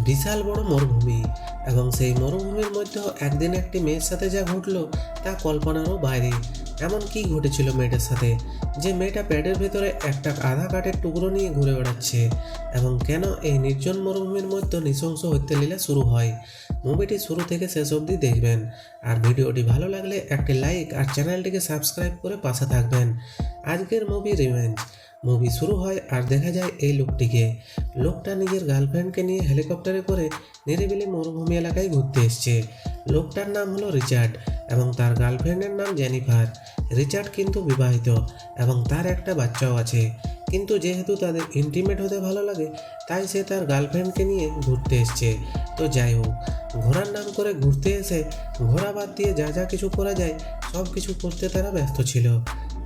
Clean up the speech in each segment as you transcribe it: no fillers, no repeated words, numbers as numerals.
বিশাল বড় মরুভূমি এবং সেই মরুভূমির মধ্যেও একদিন একটি মেয়ের সাথে যা ঘটলো তা কল্পনারও বাইরে। এমন কি ঘটেছিল মেয়েটার সাথে যে মেয়েটা পেটের ভেতরে একটা আধা কাঠের টুকরো নিয়ে ঘুরে বেড়াচ্ছে, এবং কেন এই নির্জন মরুভূমির মধ্যে নৃশংস হত্যালীলা শুরু হয়? মুভিটি শুরু থেকে শেষ অবধি দেখবেন। আর ভিডিওটি ভালো লাগলে একটি লাইক আর চ্যানেলটিকে সাবস্ক্রাইব করে পাশে থাকবেন। আজকের মুভি রিভেঞ্জ। মুভি শুরু হয় আর দেখা যায় এই লোকটিকে। লোকটা নিজের গার্লফ্রেন্ডকে নিয়ে হেলিকপ্টারে করে নিরিবিলি মরুভূমি এলাকায় ঘুরতে এসছে। লোকটার নাম হলো রিচার্ড এবং তার গার্লফ্রেন্ডের নাম জেনিফার। রিচার্ড কিন্তু বিবাহিত এবং তার একটা বাচ্চাও আছে, কিন্তু যেহেতু তাদের ইন্টিমেট হতে ভালো লাগে তাই সে তার গার্লফ্রেন্ডকে নিয়ে ঘুরতে এসছে। তো যাই হোক, ঘোরার নাম করে ঘুরতে এসে ঘোরা বাদ দিয়ে যা যা কিছু করা যায় সব কিছু করতে তারা ব্যস্ত ছিল।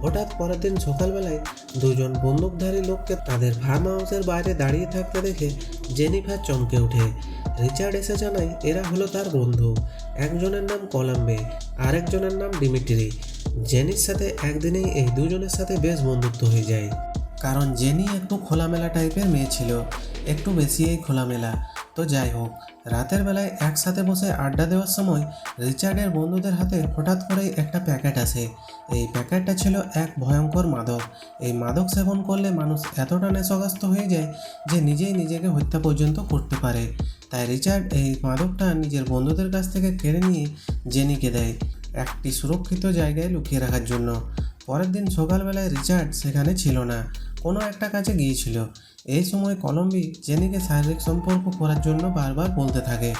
হঠাৎ পরের দিন সকালবেলায় দুজন বন্দুকধারী লোককে তাদের ফার্ম হাউসের বাইরে দাঁড়িয়ে থাকতে দেখে জেনিফার চমকে ওঠে। রিচার্ড এসে জানায় এরা হলো তার বন্ধু। একজনের নাম কলাম্বে, আরেকজনের নাম ডিমিট্রি। জেনির সাথে একদিনেই এই দুজনের সাথে বেশ বন্ধুত্ব হয়ে যায়, কারণ জেনি একটু খোলামেলা টাইপের মেয়ে ছিল, একটু বেশিই খোলামেলা। তো যাই হোক, রাতের বেলায় একসাথে বসে আড্ডা দেওয়ার সময় রিচার্ডের বন্ধুদের হাতে হঠাৎ করেই একটা প্যাকেট আসে। এই প্যাকেটটা ছিল এক ভয়ঙ্কর মাদক। এই মাদক সেবন করলে মানুষ এতটা নেশাগ্রস্ত হয়ে যায় যে নিজেই নিজেকে হত্যা পর্যন্ত করতে পারে। তাই রিচার্ড এই মাদকটা নিজের বন্ধুদের কাছ থেকে কেড়ে নিয়ে জেনিকে দেয় একটি সুরক্ষিত জায়গায় লুকিয়ে রাখার জন্য। পরের দিন সকালবেলায় রিচার্ড সেখানে ছিল না, কোনো একটা কাজে গিয়েছিল। এই সময় কলম্বি জেনিকে শারীরিক সম্পর্ক করার জন্য বারবার বলতে থাকে।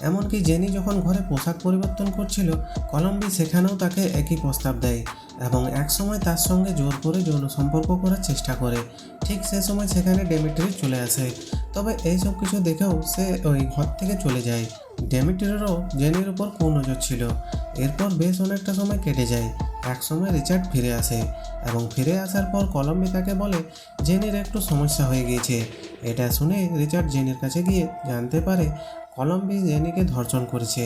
এমনকি জেনি যখন ঘরে পোশাক পরিবর্তন করছিল, কলম্বি সেখানেও তাকে একই প্রস্তাব দেয় এবং একসময় তার সঙ্গে জোর করে যৌন সম্পর্ক করার চেষ্টা করে। ঠিক সে সময় সেখানে ডেমিট্রি চলে আসে, তবে এইসব কিছু দেখেও সে ওই ঘর থেকে চলে যায়। ডেমিট্রিরও জেনির উপর কুনজর ছিল। এরপর বেশ অনেকটা সময় কেটে যায়। একসময় রিচার্ড ফিরে আসে এবং ফিরে আসার পর কলম্বি তাকে বলে জেনির একটু সমস্যা হয়ে গিয়েছে। এটা শুনে রিচার্ড জেনির কাছে গিয়ে জানতে পারে কলম্বি জেনিকে ধর্ষণ করেছে।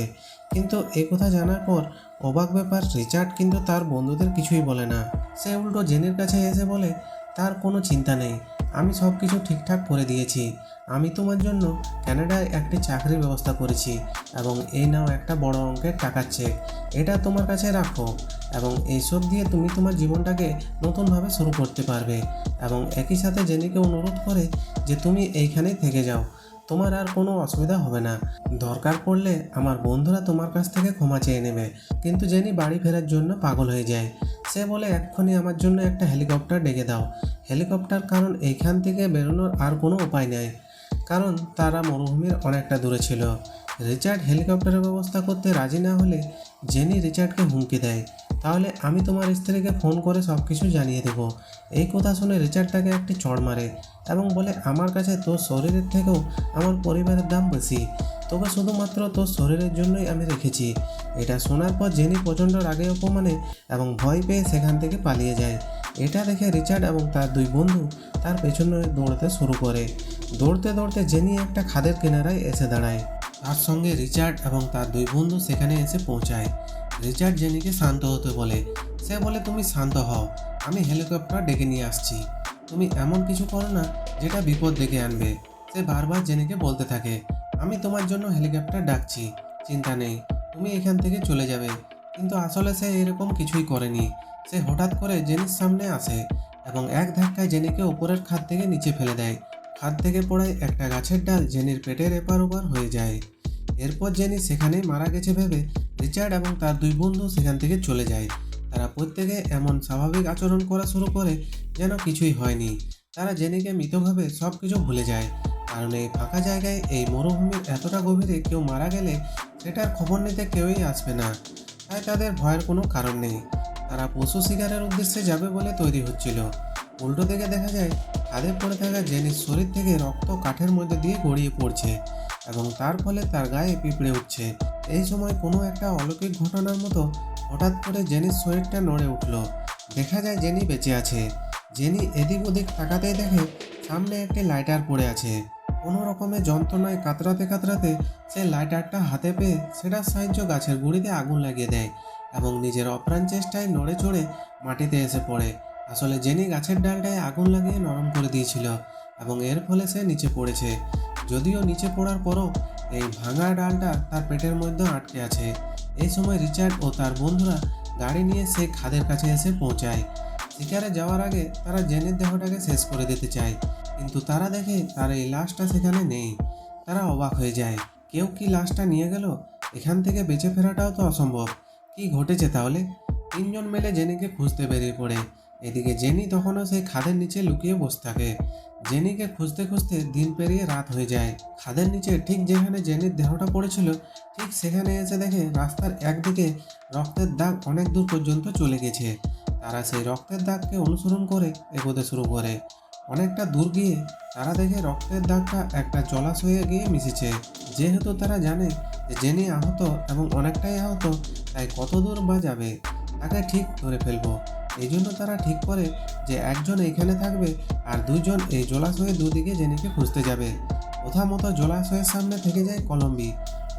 কিন্তু এই কথা জানার পর অবাক ব্যাপার, রিচার্ড কিন্তু তার বন্ধুদের কিছুই বলে না। সে উল্টো জেনির কাছে এসে বলে তার কোনো চিন্তা নেই, আমি সব কিছু ঠিকঠাক করে দিয়েছি। আমি তোমার জন্য কানাডায় একটি চাকরির ব্যবস্থা করেছি এবং এই নাও একটা বড় অঙ্কের টাকার চেক। এটা তোমার কাছে রাখো এবং এইসব দিয়ে তুমি তোমার জীবনটাকে নতুনভাবে শুরু করতে পারবে। এবং একই সাথে জেনিকে অনুরোধ করে যে তুমি এইখানেই থেকে যাও, তোমার আর কোনো অসুবিধা হবে না। দরকার পড়লে আমার বন্ধুরা তোমার কাছ থেকে ক্ষমা চেয়ে নেবে। কিন্তু জেনি বাড়ি ফেরার জন্য পাগল হয়ে যায়। সে বলে এক্ষুনি আমার জন্য একটা হেলিকপ্টার ডেকে দাও। হেলিকপ্টার, কারণ এইখান থেকে বেরোনোর আর কোনো উপায় নেই, কারণ তারা মরুভূমির অনেকটা দূরে ছিল। রিচার্ড হেলিকপ্টারের ব্যবস্থা করতে রাজি না হলে জেনি রিচার্ডকে হুমকি দেয়, তাহলে আমি তোমার স্ত্রীকে ফোন করে সব কিছু জানিয়ে দেব। এই কথা শুনে রিচার্ড তাকে একটি চড় মারে এবং বলে আমার কাছে তোর শরীরের থেকেও আমার পরিবারের দাম বেশি, তোকে শুধুমাত্র তোর শরীরের জন্যই আমি রেখেছি। এটা শোনার পর জেনি প্রচণ্ড রাগে অপমানে এবং ভয় পেয়ে সেখান থেকে পালিয়ে যায়। এটা দেখে রিচার্ড এবং তার দুই বন্ধু তার পেছনে দৌড়তে শুরু করে। দৌড়তে দৌড়তে জেনি একটা খাদের কিনারায় এসে দাঁড়ায়। তার সঙ্গে রিচার্ড এবং তার দুই বন্ধু সেখানে এসে পৌঁছায়। রিচার্ড জেনিকে শান্ত হতে বলে। সে বলে তুমি শান্ত হও, আমি হেলিকপ্টার ডেকে নিয়ে আসছি। তুমি এমন কিছু করো না যেটা বিপদ ডেকে আনবে। সে বারবার জেনিকে বলতে থাকে আমি তোমার জন্য হেলিকপ্টার ডাকছি, চিন্তা নেই, তুমি এখান থেকে চলে যাবে। কিন্তু আসলে সে এরকম কিছুই করেনি। সে হঠাৎ করে জেনির সামনে আসে এবং এক ধাক্কায় জেনিকে উপরের খাদ থেকে নিচে ফেলে দেয়। খাদ থেকে পড়ায় একটা গাছের ডাল জেনির পেটের এপার ওপার হয়ে যায়। এরপর জেনি সেখানেই মারা গেছে ভেবে রিচার্ড এবং তার দুই বন্ধু সেখান থেকে চলে যায়। তারা প্রত্যেকে এমন স্বাভাবিক আচরণ করা শুরু করে যেন কিছুই হয়নি। তারা জেনিকে মৃতভাবে সব কিছু ভুলে যায়, কারণ এই ফাঁকা জায়গায় এই মরুভূমির এতটা গভীরে কেউ মারা গেলে সেটার খবর নিতে কেউই আসবে না। তাই তাদের ভয়ের কোনো কারণ নেই। তারা পশু শিকারের উদ্দেশ্যে যাবে বলে তৈরি হচ্ছিল। উল্টো দিকে দেখা যায় খাদে পড়ে থাকা জেনির শরীর থেকে রক্ত কাঠের মধ্যে দিয়ে গড়িয়ে পড়ছে এবং তার ফলে তার গায়ে পিঁপড়ে উঠছে। এই সময় কোনো একটা অলৌকিক ঘটনার মতো হঠাৎ করে জেনির শরীরটা নড়ে উঠল। দেখা যায় জেনি বেঁচে আছে। জেনি এদিক ওদিক তাকাতেই দেখে সামনে একটি লাইটার পড়ে আছে। কোনো রকমের যন্ত্রণায় কাতরাতে কাতরাতে সে লাইটারটা হাতে পেয়ে সেটার সাহায্য গাছের গুঁড়িতে আগুন লাগিয়ে দেয় এবং নিজের অপ্রাণ চেষ্টায় নড়ে চড়ে মাটিতে এসে পড়ে। আসলে জেনি গাছের ডালটায় আগুন লাগিয়ে নরম করে দিয়েছিল এবং এর ফলে সে নিচে পড়েছে। যদিও নিচে পড়ার পরও এই ভাঙা ডালটা তার পেটের মধ্যে আটকে আছে। এই সময় রিচার্ড ও তার বন্ধুরা গাড়ি নিয়ে সেই খাদের কাছে এসে পৌঁছায়। শিকারে যাওয়ার আগে তারা জেনির দেহটাকে শেষ করে দিতে চায়, কিন্তু তারা দেখে তার এই লাশটা সেখানে নেই। তারা অবাক হয়ে যায়, কেউ কি লাশটা নিয়ে গেল? এখান থেকে বেঁচে ফেরাটাও তো অসম্ভব। কি ঘটেছে তাহলে? তিনজন মিলে জেনিকে খুঁজতে বেরিয়ে পড়ে। এদিকে জেনি তখনও সেই খাদের নিচে লুকিয়ে বসে থাকে। জেনিকে খুঁজতে খুঁজতে দিন পেরিয়ে রাত হয়ে যায়। খাদের নিচে ঠিক যেখানে জেনির দেহটা পড়েছিল, ঠিক সেখানে এসে দেখে রাস্তার একদিকে রক্তের দাগ অনেক দূর পর্যন্ত চলে গেছে। তারা সেই রক্তের দাগকে অনুসরণ করে এগোতে শুরু করে। অনেকটা দূর গিয়ে তারা দেখে রক্তের দাগটা একটা জলাশয়ে গিয়ে মিশেছে। যেহেতু তারা জানে যে জেনি আহত এবং অনেকটাই আহত, তাই কত দূর বা যাবে তাকে ঠিক ধরে ফেলবো। এই জন্য তারা ঠিক করে যে একজন এইখানে থাকবে আর দুইজন এই জলাশয়ের দুদিকে জেনিকে খুঁজতে যাবে। প্রথমত জলাশয়ের সামনে থেকে যায় কলম্বি,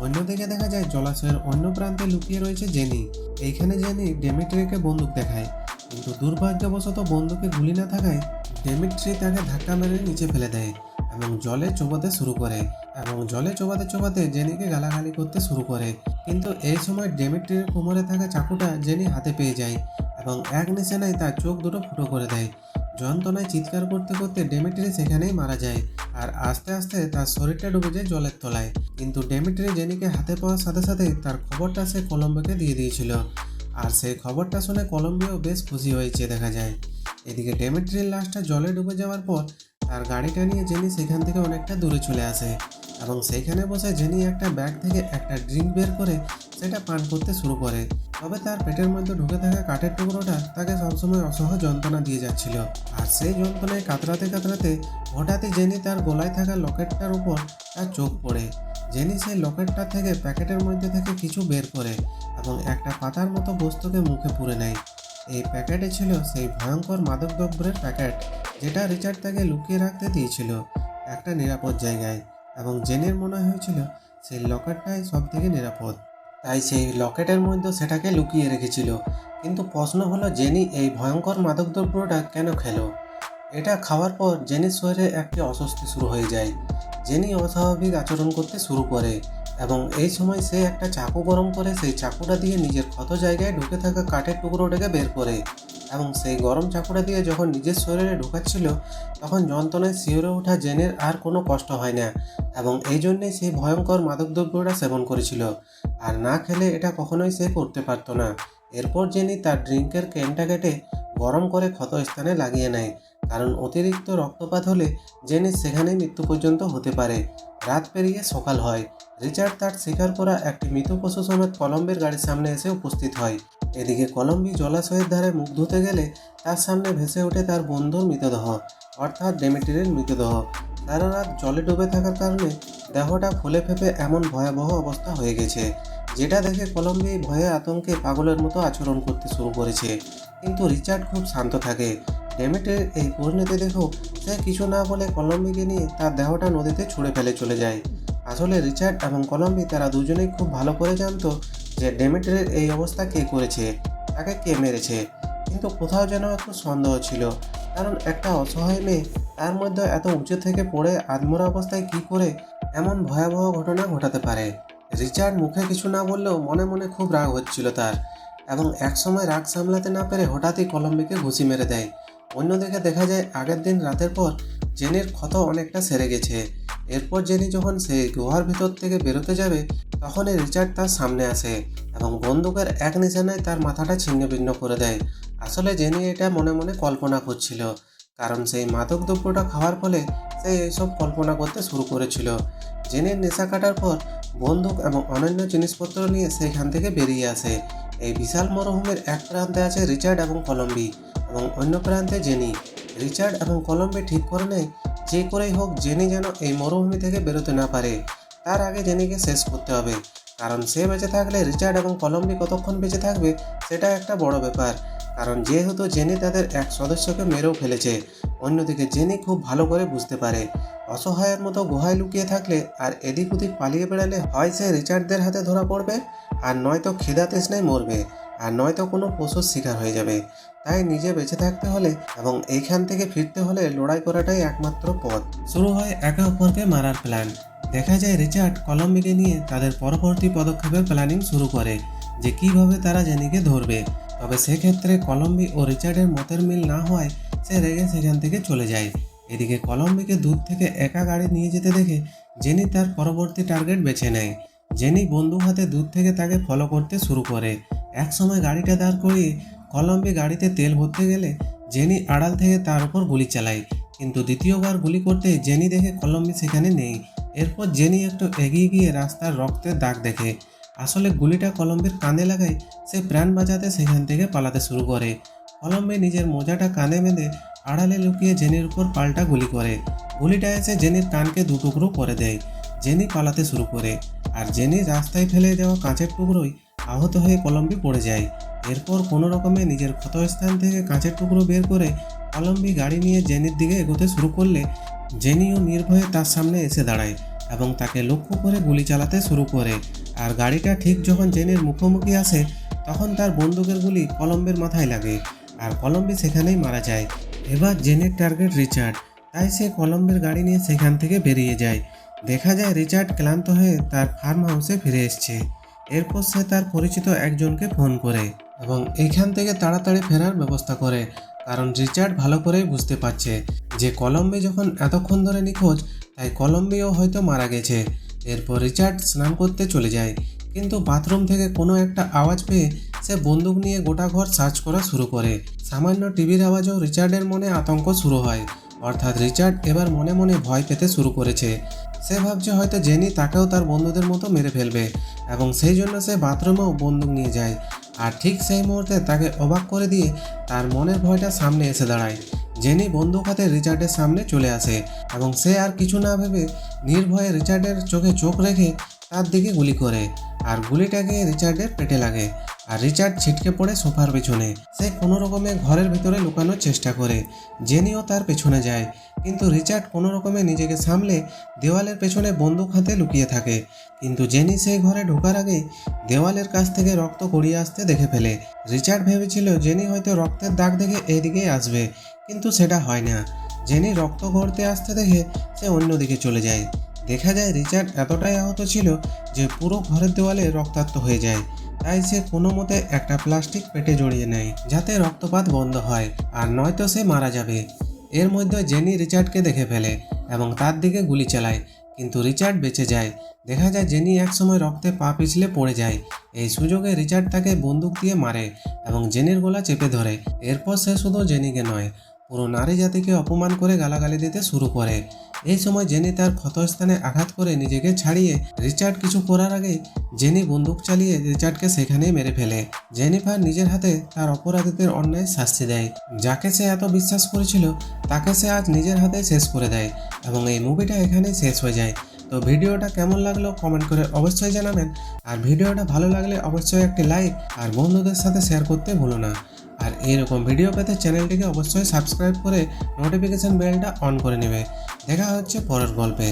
অন্যদিকে দেখা যায় জলাশয়ের অন্য প্রান্তে লুকিয়ে রয়েছে জেনি। এইখানে জেনি ডেমিট্রিকে বন্দুক দেখায়, কিন্তু দুর্ভাগ্যবশত বন্দুকে গুলি না থাকায় ডেমিট্রি তাকে ধাক্কা মেরে নিচে ফেলে দেয় এবং জলে চোবাতে শুরু করে। জলে চোবাতে চোবাতে জেনিকে গালাগালি করতে শুরু করে। কিন্তু এই সময় ডেমিট্রির কোমরে থাকা চাকুটা জেনি হাতে পেয়ে যায় এবং এক নিশানায় তার চোখ দুটো ফুটো করে দেয়। যন্ত্রণায় চিৎকার করতে করতে ডেমিট্রি সেখানেই মারা যায় আর আস্তে আস্তে তার শরীরটা ডুবে যায় জলের তলায়। কিন্তু ডেমিট্রি জেনিকে হাতে পাওয়ার সাথে সাথে তার খবরটা সে কলম্বোকে দিয়ে দিয়েছিল, আর সেই খবরটা শুনে কলম্বিও বেশ খুশি হয়েছে দেখা যায়। এদিকে ডেমিট্রির লাশটা জলে ডুবে যাওয়ার পর তার গাড়িটা নিয়ে জেনি সেখান থেকে অনেকটা দূরে চলে আসে এবং সেইখানে বসে জেনি একটা ব্যাগ থেকে একটা ড্রিঙ্ক বের করে সেটা পান করতে শুরু করে। তবে তার পেটের মধ্যে ঢুকে থাকা কাঠের টুকরোটা তাকে সবসময় অসহ্য যন্ত্রণা দিয়ে যাচ্ছিল, আর সেই যন্ত্রণায় কাতরাতে কাতরাতে হঠাৎই জেনি তার গলায় থাকা লকেটটার উপর তার চোখ পড়ে। জেনি সেই লকেটটা থেকে প্যাকেটের মধ্যে থেকে কিছু বের করে এবং একটা পাতার মতো বস্তুকে মুখে পুরে নেয়। এই প্যাকেটে ছিল সেই ভয়ঙ্কর মাদকদ্রব্যের প্যাকেট, যেটা রিচার্ড তাকে লুকিয়ে রাখতে দিয়েছিল একটা নিরাপদ জায়গায়, এবং জেনের মনে হয়েছিল সেই লকেটটাই সব থেকে নিরাপদ, তাই সেই লকেটের মধ্যে সেটাকে লুকিয়ে রেখেছিল। কিন্তু প্রশ্ন হলো, জেনি এই ভয়ঙ্কর মাদকদ্রব্যটা কেন খেলো? এটা খাওয়ার পর জেনির শরীরে একটি অস্বস্তি শুরু হয়ে যায়। জেনি অস্বাভাবিক আচরণ করতে শুরু করে এবং এই সময় সে একটা চাকু গরম করে সেই চাকুটা দিয়ে নিজের ক্ষত জায়গায় ঢুকে থাকা কাঠের টুকরোটাকে বের করে, এবং সেই গরম চাকুটা দিয়ে যখন নিজের শরীরে ঢোকাচ্ছিল তখন যন্ত্রণায় শিউরে ওঠা জেনের আর কোনো কষ্ট হয় না, এবং এই জন্যেই সেই ভয়ঙ্কর মাদকদ্রব্যটা সেবন করেছিল। আর না খেলে এটা কখনোই সে করতে পারতো না। এরপর জেনি তার ড্রিঙ্কের ক্যানটা কেটে গরম করে ক্ষত স্থানে লাগিয়ে নেয়, কারণ অতিরিক্ত রক্তপাত হলে জেনির সেখানেই মৃত্যু পর্যন্ত হতে পারে। রাত পেরিয়ে সকাল হয়। রিচার্ড তার শিকার করা একটি মৃত পশু সমেত কলম্বের গাড়ির সামনে এসে উপস্থিত হয়। এদিকে কলম্বি জলাশয়ের ধারে মুখ ধুতে গেলে তার সামনে ভেসে ওঠে তার বন্ধুর মৃতদেহ, অর্থাৎ ডেমিট্রির মৃতদেহ। সারা রাত জলে ডুবে থাকার কারণে দেহটা ফুলে ফেপে এমন ভয়াবহ অবস্থা হয়ে গেছে, যেটা দেখে কলম্বি ভয়ে আতঙ্কে পাগলের মতো আচরণ করতে শুরু করেছে। কিন্তু রিচার্ড খুব শান্ত থাকে। ডেমিট্রির এই পরিণতি দেখেও সে কিছু না বলে কলম্বিকে নিয়ে তার দেহটা নদীতে ছুঁড়ে ফেলে চলে যায়। আসলে রিচার্ড এবং কলম্বি তারা দুজনেই খুব ভালো করে জানতো যে ডেমিট্রির এই অবস্থা কে করেছে, তাকে কে মেরেছে। কিন্তু কোথাও যেন একটু সন্দেহ ছিল, কারণ একটা অসহায় মেয়ে তার মধ্যে এত উঁচু থেকে পড়ে আধমরা অবস্থায় কি করে এমন ভয়াবহ ঘটনা ঘটাতে পারে। রিচার্ড মুখে কিছু না বললেও মনে মনে খুব রাগ হচ্ছিল তার, এবং একসময় রাগ সামলাতে না পেরে হঠাৎই কলম্বিকে ঘুষি মেরে দেয়। অন্যদিকে দেখা যায় আগের দিন রাতের পর জেনির ক্ষত অনেকটা সেরে গেছে। এরপর জেনি যখন সেই গুহার ভিতর থেকে বেরোতে যাবে তখনই রিচার্ড তার সামনে আসে এবং বন্দুকের এক নিশানায় তার মাথাটা ছিন্ন ভিন্ন করে দেয়। আসলে জেনি এটা মনে মনে কল্পনা করছিল, কারণ সেই মাদক দ্রব্যটা খাওয়ার ফলে সে এইসব কল্পনা করতে শুরু করেছিল। জেনির নেশা কাটার পর বন্দুক এবং অন্যান্য জিনিসপত্র নিয়ে সেখান থেকে বেরিয়ে আসে। এই বিশাল মরুভূমির এক প্রান্তে আছে রিচার্ড এবং কলম্বি, এবং অন্য প্রান্তে জেনি। রিচার্ড এবং কলম্বি ঠিক করে নেয় যে করেই হোক জেনি যেন এই মরুভূমি থেকে বেরোতে না পারে। তার আগে জেনিকে শেষ করতে হবে, কারণ সে বেঁচে থাকলে রিচার্ড এবং কলম্বি কতক্ষণ বেঁচে থাকবে সেটা একটা বড় ব্যাপার, কারণ যেহেতু জেনি তাদের এক সদস্যকে মেরেও ফেলেছে। অন্যদিকে জেনি খুব ভালো করে বুঝতে পারে অসহায়ের মতো গুহায় লুকিয়ে থাকলে আর এদিক ওদিক পালিয়ে বেড়ালে হয় সে রিচার্ডদের হাতে ধরা পড়বে, আর নয়তো খিদা তৃষ্ণায় মরবে। আর নয়তো কোনো পশুর শিকার হয়ে যাবে। তাই নিজে বেঁচে থাকতে হলে এবং এইখান থেকে ফিরতে হলে লড়াই করাটাই একমাত্র পথ। শুরু হয় একে অপরকে মারার প্ল্যান। দেখা যায় রিচার্ড কলম্বিকে নিয়ে তাদের পরবর্তী পদক্ষেপের প্ল্যানিং শুরু করে যে কিভাবে তারা জেনিকে ধরবে। তবে সেক্ষেত্রে কলম্বি ও রিচার্ডের মতের মিল না হওয়ায় সে রেগে সেখান থেকে চলে যায়। এদিকে কলম্বিকে দূর থেকে একা গাড়ি নিয়ে যেতে দেখে জেনি তার পরবর্তী টার্গেট বেছে নেয়। জেনি বন্দুক হাতে দূর থেকে তাকে ফলো করতে শুরু করে। এক সময় গাড়িটা দাঁড় করিয়ে কলম্বি গাড়িতে তেল ভরতে গেলে জেনি আড়াল থেকে তার উপর গুলি চালায়, কিন্তু দ্বিতীয়বার গুলি করতে জেনি দেখে কলম্বি সেখানে নেই। এরপর জেনি একটু এগিয়ে গিয়ে রাস্তার রক্তের দাগ দেখে আসলে গুলিটা কলম্বির কানে লাগায় সে প্রাণ বাঁচাতে সেখান থেকে পালাতে শুরু করে। কলম্বি নিজের মোজাটা কানে বেঁধে আড়ালে লুকিয়ে জেনির উপর পাল্টা গুলি করে। গুলিটা এসে জেনির কানকে দুটুকরো করে দেয়। জেনি পালাতে শুরু করে আর জেনি রাস্তায় ফেলে দেওয়া কাঁচের টুকরোই আহত হয়ে কলম্বি পড়ে যায়। এরপর কোনো রকমে নিজের ক্ষতস্থান থেকে কাঁচের টুকরো বের করে কলম্বি গাড়ি নিয়ে জেনির দিকে এগোতে শুরু করলে জেনিও নির্ভয়ে তার সামনে এসে দাঁড়ায় এবং তাকে লক্ষ্য করে গুলি চালাতে শুরু করে। আর গাড়িটা ঠিক যখন জেনির মুখোমুখি আসে তখন তার বন্দুকের গুলি কলম্বির মাথায় লাগে আর কলম্বি সেখানেই মারা যায়। এবার জেনির টার্গেট রিচার্ড, তাই সে কলম্বির গাড়ি নিয়ে সেখান থেকে বেরিয়ে যায়। দেখা যায় রিচার্ড ক্লান্ত হয়ে তার ফার্ম হাউসে ফিরে এসছে। এরপর সে তার পরিচিত একজনকে ফোন করে এবং এইখান থেকে তাড়াতাড়ি ফেরার ব্যবস্থা করে, কারণ রিচার্ড ভালো করেই বুঝতে পারছে যে কলম্বি যখন এতক্ষণ ধরে নিখোঁজ তাই কলম্বিও হয়তো মারা গেছে। এরপর রিচার্ড স্নান করতে চলে যায়, কিন্তু বাথরুম থেকে কোনো একটা আওয়াজ পেয়ে সে বন্দুক নিয়ে গোটা ঘর সার্চ করা শুরু করে। সামান্য টিভির আওয়াজেও রিচার্ডের মনে আতঙ্ক শুরু হয়, অর্থাৎ রিচার্ড এবার মনে মনে ভয় পেতে শুরু করেছে। সে ভাবছে হয়তো জেনি তাকেও তার বন্ধুদের মতো মেরে ফেলবে এবং সেই জন্য সে বাথরুমেও বন্দুক নিয়ে যায়। আর ঠিক সেই মুহূর্তে তাকে অবাক করে দিয়ে তার মনের ভয়টা সামনে এসে দাঁড়ায়। জেনি বন্দুক হাতে রিচার্ডের সামনে চলে আসে এবং সে আর কিছু না ভেবে নির্ভয়ে রিচার্ডের চোখে চোখ রেখে তার দিকে গুলি করে আর গুলিটা গিয়ে রিচার্ডের পেটে লাগে আর রিচার্ড ছিটকে পড়ে সোফার পেছনে। সে কোনো রকমে ঘরের ভিতরে লুকানোর চেষ্টা করে। জেনিও তার পেছনে যায়, কিন্তু রিচার্ড কোনো রকমে নিজেকে সামলে দেওয়ালের পেছনে বন্দুক হাতে লুকিয়ে থাকে। কিন্তু জেনি সেই ঘরে ঢোকার আগেই দেওয়ালের কাছ থেকে রক্ত গড়িয়ে আসতে দেখে ফেলে। রিচার্ড ভেবেছিল জেনি হয়তো রক্তের দাগ দেখে এইদিকেই আসবে, কিন্তু সেটা হয় না। জেনি রক্ত গড়তে আসতে দেখে সে অন্যদিকে চলে যায়। দেখা যায় রিচার্ড এতটাই আহত ছিল যে পুরো ঘরের দেওয়ালে রক্তাক্ত হয়ে যায়। তাই সে কোনো মতে একটা প্লাস্টিক পেটে জড়িয়ে নেয় যাতে রক্তপাত বন্ধ হয়, আর নয়তো সে মারা যাবে। এর মধ্যে জেনি রিচার্ডকে দেখে ফেলে এবং তার দিকে গুলি চালায়, কিন্তু রিচার্ড বেঁচে যায়। দেখা যায় জেনি একসময় রক্তে পা পিছলে পড়ে যায়। এই সুযোগে রিচার্ড তাকে বন্দুক দিয়ে মারে এবং জেনির গলা চেপে ধরে। এরপর সে শুধু জেনিকে নয়, পুরো নারী জাতিকে অপমান করে গালাগালি দিতে শুরু করে। এই সময় জেনি তার ক্ষতস্থানে আঘাত করে নিজেকে ছাড়িয়ে রিচার্ড কিছু করার আগে জেনি বন্দুক চালিয়ে রিচার্ডকে সেখানেই মেরে ফেলে। জেনিফার নিজের হাতে তার অপরাধীদের অন্যায় শাস্তি দেয়। যাকে সে এত বিশ্বাস করেছিল তাকে সে আজ নিজের হাতে শেষ করে দেয় এবং এই মুভিটা এখানেই শেষ হয়ে যায়। তো ভিডিওটা কেমন লাগলো কমেন্ট করে অবশ্যই জানাবেন, আর ভিডিওটা ভালো লাগলে অবশ্যই একটি লাইক আর বন্ধুদের সাথে শেয়ার করতে ভুলো না। আর এইরকম ভিডিও পেতে চ্যানেলটিকে অবশ্যই সাবস্ক্রাইব করে নোটিফিকেশন বেলটা অন করে নেবে। দেখা হচ্ছে পরের গল্পে।